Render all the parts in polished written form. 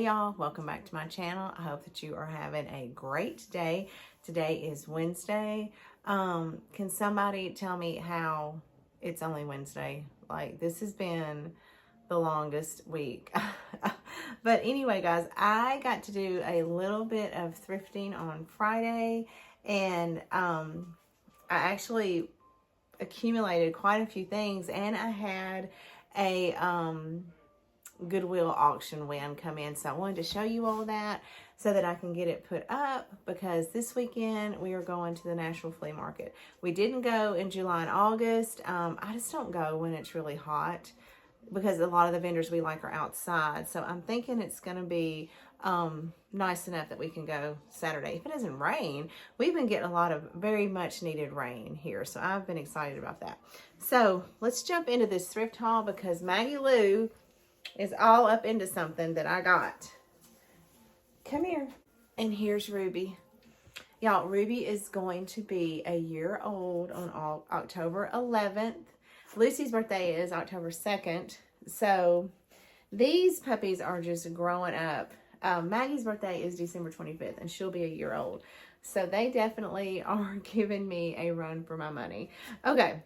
y'all, welcome back to my channel. I hope that you are having a great day. Today is Wednesday. Can somebody tell me how it's only Wednesday? Like, this has been the longest week. But anyway, guys, I got to do a little bit of thrifting on Friday, and I actually accumulated quite a few things, and I had a Goodwill auction win come in, so I wanted to show you all that so that I can get it put up, because this weekend we are going to the Nashville Flea Market. We didn't go in July and August. I just don't go when it's really hot, because a lot of the vendors we like are outside, so I'm thinking it's going to be nice enough that we can go Saturday. If it doesn't rain, we've been getting a lot of very much needed rain here, so I've been excited about that. So let's jump into this thrift haul, because Maggie Lou is all up into something that I got. Come here. And here's Ruby. Y'all, Ruby is going to be a year old on October 11th. Lucy's birthday is October 2nd. So these puppies are just growing up. Maggie's birthday is December 25th, and she'll be a year old. So they definitely are giving me a run for my money. Okay,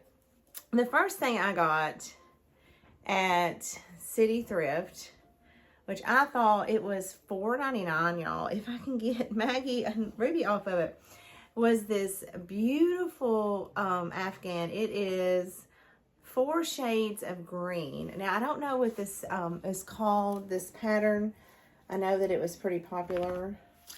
the first thing I got at City Thrift, which I thought it was $4.99, y'all, if I can get Maggie and Ruby off of it, was this beautiful Afghan. It is 4 shades of green. Now, I don't know what this is called, this pattern. I know that it was pretty popular,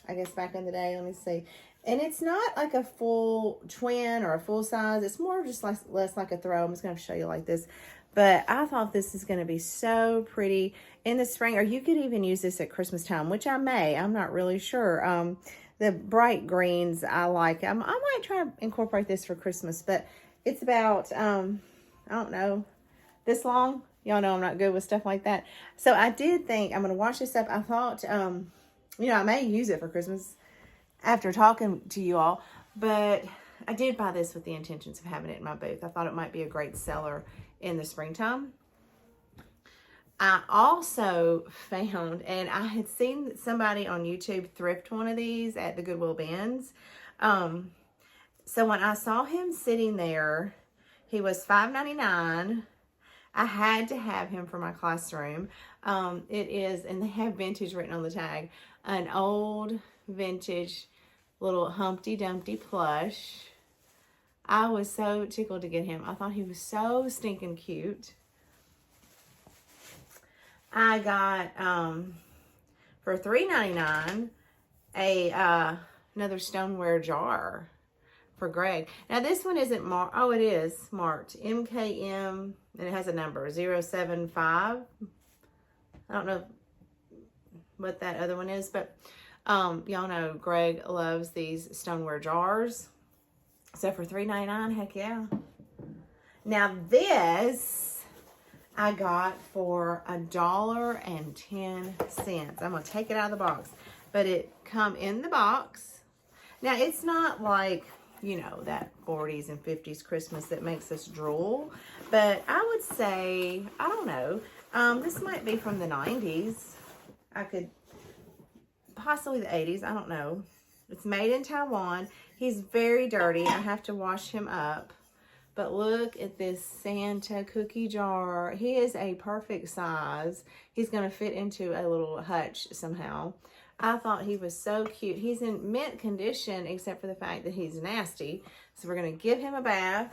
I guess, back in the day. Let me see. And it's not like a full twin or a full size. It's more just less like a throw. I'm just going to show you like this. But I thought this is going to be so pretty in the spring, or you could even use this at Christmas time, which I may. I'm not really sure. The bright greens I like. I might try to incorporate this for Christmas, but it's about, I don't know, this long. Y'all know I'm not good with stuff like that. So I did think I'm going to wash this up. I thought, you know, I may use it for Christmas after talking to you all, but I did buy this with the intentions of having it in my booth. I thought it might be a great seller in the springtime. I also found, and I had seen somebody on YouTube thrift one of these at the Goodwill bins. So when I saw him sitting there, he was $5.99. I had to have him for my classroom. It is, and they have vintage written on the tag, an old vintage little Humpty Dumpty plush. I was so tickled to get him. I thought he was so stinking cute. I got, for $3.99, another stoneware jar for Greg. Now, this one isn't marked. Oh, it is marked MKM, and it has a number, 075. I don't know what that other one is, but y'all know Greg loves these stoneware jars. So for $3.99, heck yeah. Now this I got for $1.10. I'm gonna take it out of the box, but it come in the box. Now it's not like, you know, that 40s and 50s Christmas that makes us drool, but I would say, I don't know, this might be from the 90s. I could, possibly the 80s, I don't know. It's made in Taiwan. He's very dirty. I have to wash him up. But look at this Santa cookie jar. He is a perfect size. He's going to fit into a little hutch somehow. I thought he was so cute. He's in mint condition, except for the fact that he's nasty. So we're going to give him a bath,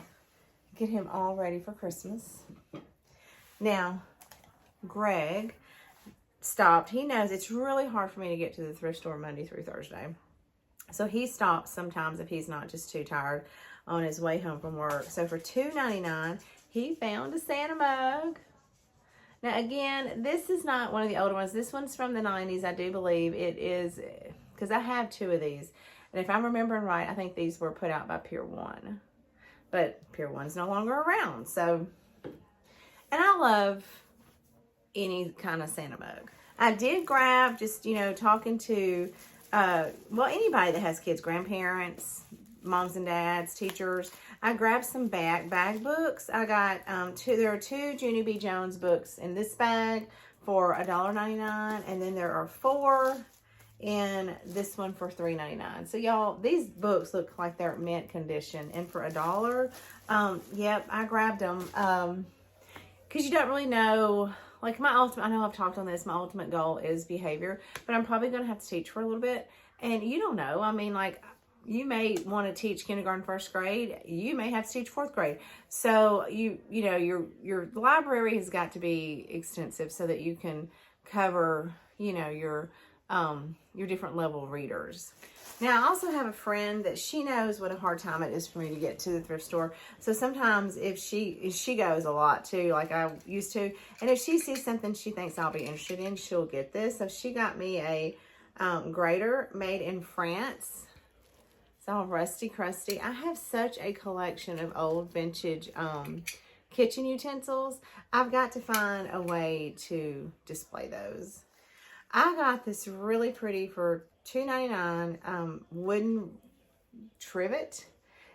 get him all ready for Christmas. Now, Greg stopped. He knows it's really hard for me to get to the thrift store Monday through Thursday. So he stops sometimes if he's not just too tired on his way home from work. So for $2.99, he found a Santa mug. Now again, this is not one of the older ones. This one's from the 90s, I do believe. It is, because I have 2 of these. And if I'm remembering right, I think these were put out by Pier 1. But Pier 1's no longer around. So, and I love any kind of Santa mug. I did grab, just, you know, talking to well, anybody that has kids, grandparents, moms and dads, teachers. I grabbed some bag books. I got there are 2 Junie B. Jones books in this bag for $1.99, and then there are 4 and this one for $3.99. So y'all, these books look like they're mint condition, and for $1, yep, I grabbed them because you don't really know. Like my ultimate, I know I've talked on this, my ultimate goal is behavior, but I'm probably going to have to teach for a little bit, and you don't know. I mean, like, you may want to teach kindergarten, 1st grade. You may have to teach 4th grade. So you know, your library has got to be extensive so that you can cover, you know, your different level readers. Now, I also have a friend that she knows what a hard time it is for me to get to the thrift store. So sometimes if she goes a lot too, like I used to, and if she sees something she thinks I'll be interested in, she'll get this. So she got me a grater made in France. It's all rusty crusty. I have such a collection of old vintage kitchen utensils. I've got to find a way to display those. I got this really pretty for $2.99 wooden trivet.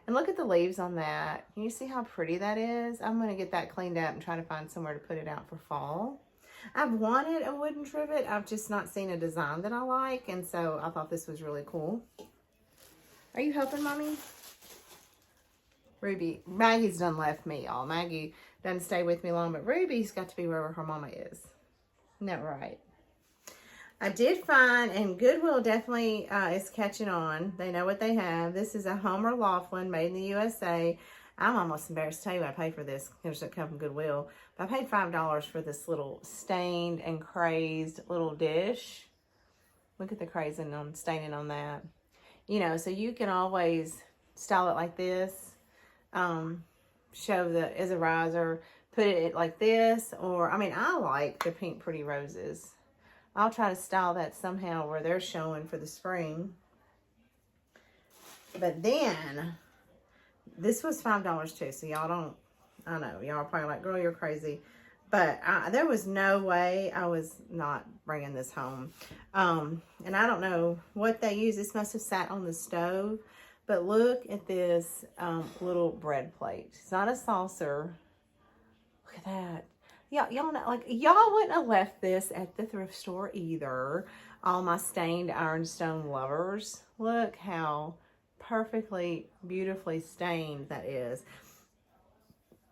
And look at the leaves on that. Can you see how pretty that is? I'm going to get that cleaned up and try to find somewhere to put it out for fall. I've wanted a wooden trivet. I've just not seen a design that I like. And so I thought this was really cool. Are you helping, Mommy? Ruby. Maggie's done left me, y'all. Maggie doesn't stay with me long, but Ruby's got to be wherever her mama is. Isn't that right? I did find, and Goodwill definitely is catching on. They know what they have. This is a Homer Laughlin made in the USA. I'm almost embarrassed to tell you what I paid for this. It doesn't come from Goodwill. But I paid $5 for this little stained and crazed little dish. Look at the crazing on staining on that. You know, so you can always style it like this. Show the as a riser. Put it like this. Or, I mean, I like the pink pretty roses. I'll try to style that somehow where they're showing for the spring. But then, this was $5 too. So y'all don't, I know, y'all are probably like, girl, you're crazy. But there was no way I was not bringing this home. And I don't know what they use. This must have sat on the stove. But look at this little bread plate. It's not a saucer. Look at that. Y'all know, like, y'all wouldn't have left this at the thrift store either. All my stained ironstone lovers. Look how perfectly, beautifully stained that is.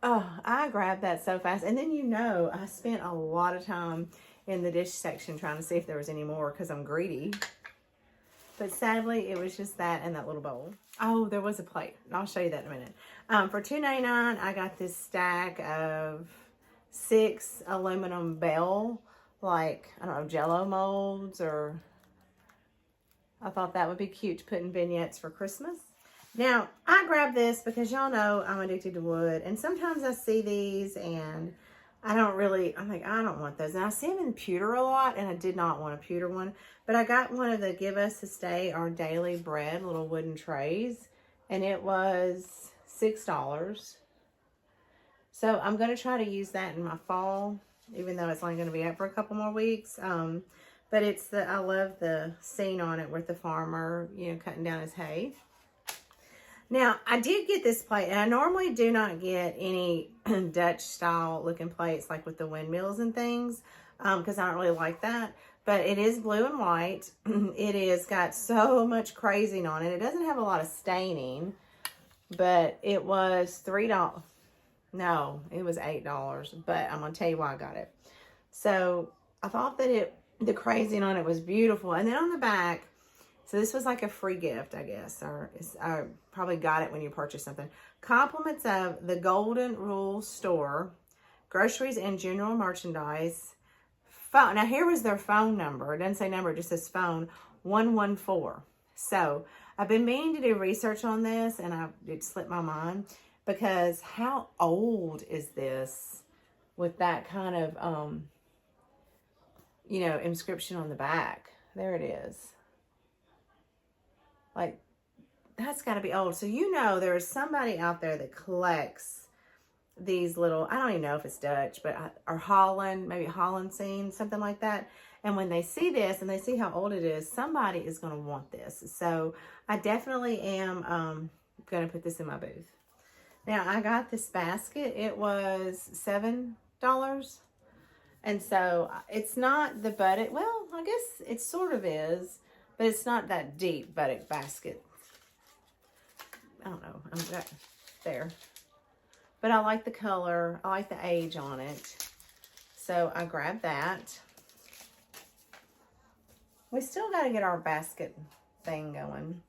Oh, I grabbed that so fast. And then, you know, I spent a lot of time in the dish section trying to see if there was any more because I'm greedy. But sadly, it was just that and that little bowl. Oh, there was a plate. I'll show you that in a minute. For $2.99, I got this stack of 6 aluminum bell, like, I don't know, Jell-O molds, or I thought that would be cute to put in vignettes for Christmas. Now, I grabbed this because y'all know I'm addicted to wood, and sometimes I see these and I'm like, I don't want those. And I see them in pewter a lot, and I did not want a pewter one, but I got one of the Give Us This Day Our Daily Bread little wooden trays, and it was $6. So I'm going to try to use that in my fall, even though it's only going to be up for a couple more weeks. But I love the scene on it with the farmer, you know, cutting down his hay. Now, I did get this plate, and I normally do not get any Dutch style looking plates like with the windmills and things, because I don't really like that. But it is blue and white. It is got so much crazing on it. It doesn't have a lot of staining, but it was $3. No, it was $8, but I'm going to tell you why I got it. So I thought that the crazing on it was beautiful. And then on the back, so this was like a free gift, I guess, or I probably got it when you purchase something. Compliments of the Golden Rule Store, groceries and general merchandise. Phone. Now here was their phone number. It doesn't say number, it just says phone, 114. So I've been meaning to do research on this, and it slipped my mind. Because how old is this with that kind of, you know, inscription on the back? There it is. Like, that's got to be old. So, you know, there is somebody out there that collects these little, I don't even know if it's Dutch, but, or Holland, maybe Holland scene, something like that. And when they see this and they see how old it is, somebody is going to want this. So, I definitely am going to put this in my booth. Now, I got this basket. It was $7. And so it's not the buttock. Well, I guess it sort of is, but it's not that deep buttock basket. I don't know. I'm got there. But I like the color. I like the age on it. So I grabbed that. We still got to get our basket thing going.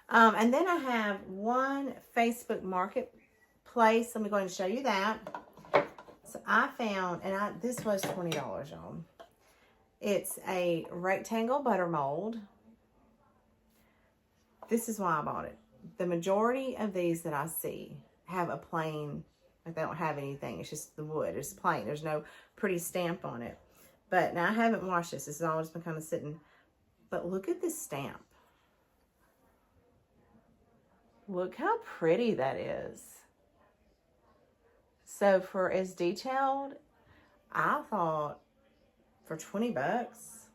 And then I have one Facebook Marketplace. Let me go ahead and show you that. So I found, and this was $20, y'all. It's a rectangle butter mold. This is why I bought it. The majority of these that I see have a plain, like they don't have anything. It's just the wood. It's plain. There's no pretty stamp on it. But now I haven't washed this. This has all just been kind of sitting. But look at this stamp. Look how pretty that is. So for as detailed, I thought for 20 bucks,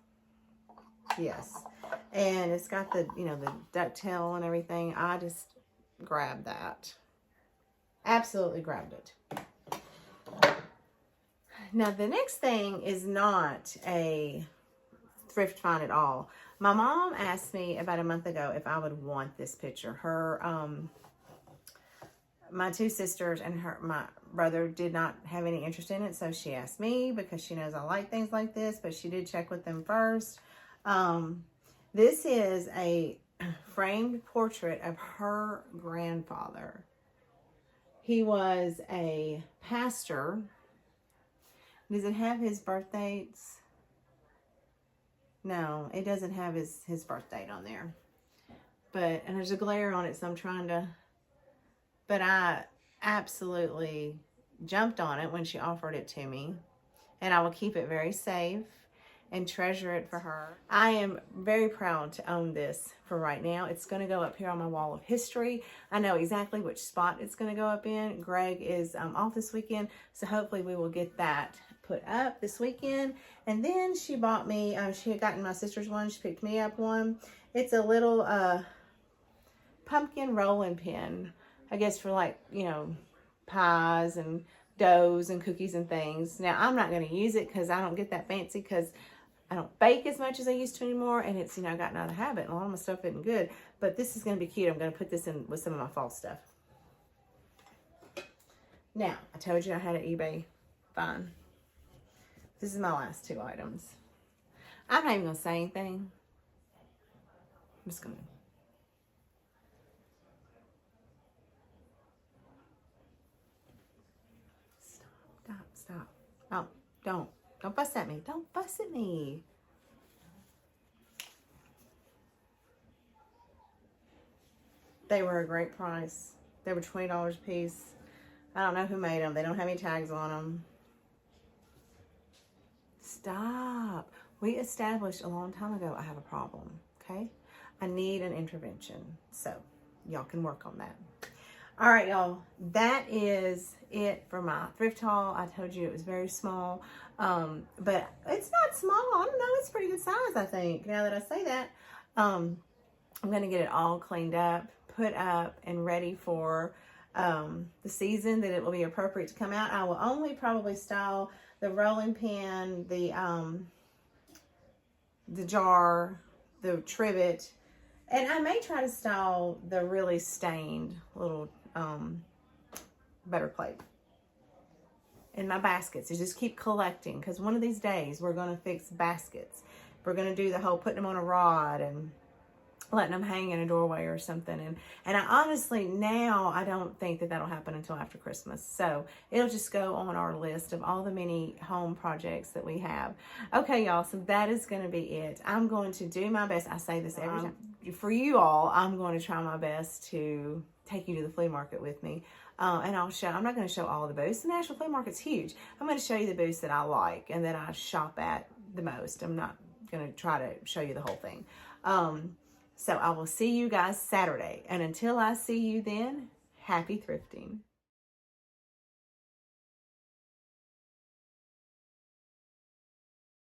yes. And it's got the, you know, the ducktail and everything. I just grabbed that. Absolutely grabbed it. Now the next thing is not a thrift find at all. My mom asked me about a month ago if I would want this picture. Her, my two sisters and my brother did not have any interest in it, so she asked me because she knows I like things like this, but she did check with them first. This is a framed portrait of her grandfather. He was a pastor. Does it have his birth dates? No, it doesn't have his birth date on there. But, and there's a glare on it, so I'm trying to, but I absolutely jumped on it when she offered it to me. And I will keep it very safe and treasure it for her. I am very proud to own this for right now. It's going to go up here on my wall of history. I know exactly which spot it's going to go up in. Greg is off this weekend, so hopefully we will get that put up this weekend. And then she bought me, she had gotten my sister's one, she picked me up one. It's a little pumpkin rolling pin, I guess for like, you know, pies and doughs and cookies and things. Now I'm not going to use it because I don't get that fancy because I don't bake as much as I used to anymore, and it's, you know, I've gotten out of the habit and a lot of my stuff isn't good, but this is going to be cute. I'm going to put this in with some of my fall stuff. Now, I told you I had an eBay find. This is my last two items. I'm not even going to say anything. I'm just going to. Stop. Oh, don't fuss at me. Don't fuss at me. They were a great price. They were $20 a piece. I don't know who made them. They don't have any tags on them. Stop. We established a long time ago I have a problem, okay? I need an intervention. So, y'all can work on that. All right, y'all. That is it for my thrift haul. I told you it was very small, but it's not small. I don't know. It's pretty good size, I think, now that I say that. I'm going to get it all cleaned up, put up, and ready for the season that it will be appropriate to come out. I will only probably style the rolling pin, the jar, the trivet, and I may try to style the really stained little butter plate in my baskets. So just keep collecting, because one of these days we're going to fix baskets. We're going to do the whole putting them on a rod and letting them hang in a doorway or something. And I honestly, now I don't think that that'll happen until after Christmas. So it'll just go on our list of all the many home projects that we have. Okay, y'all, so that is going to be it. I'm going to do my best. I say this every time. For you all, I'm going to try my best to take you to the flea market with me. And I'll show, I'm not going to show all the booths. The National Flea Market's huge. I'm going to show you the booths that I like and that I shop at the most. I'm not going to try to show you the whole thing. So I will see you guys Saturday. And until I see you then, happy thrifting.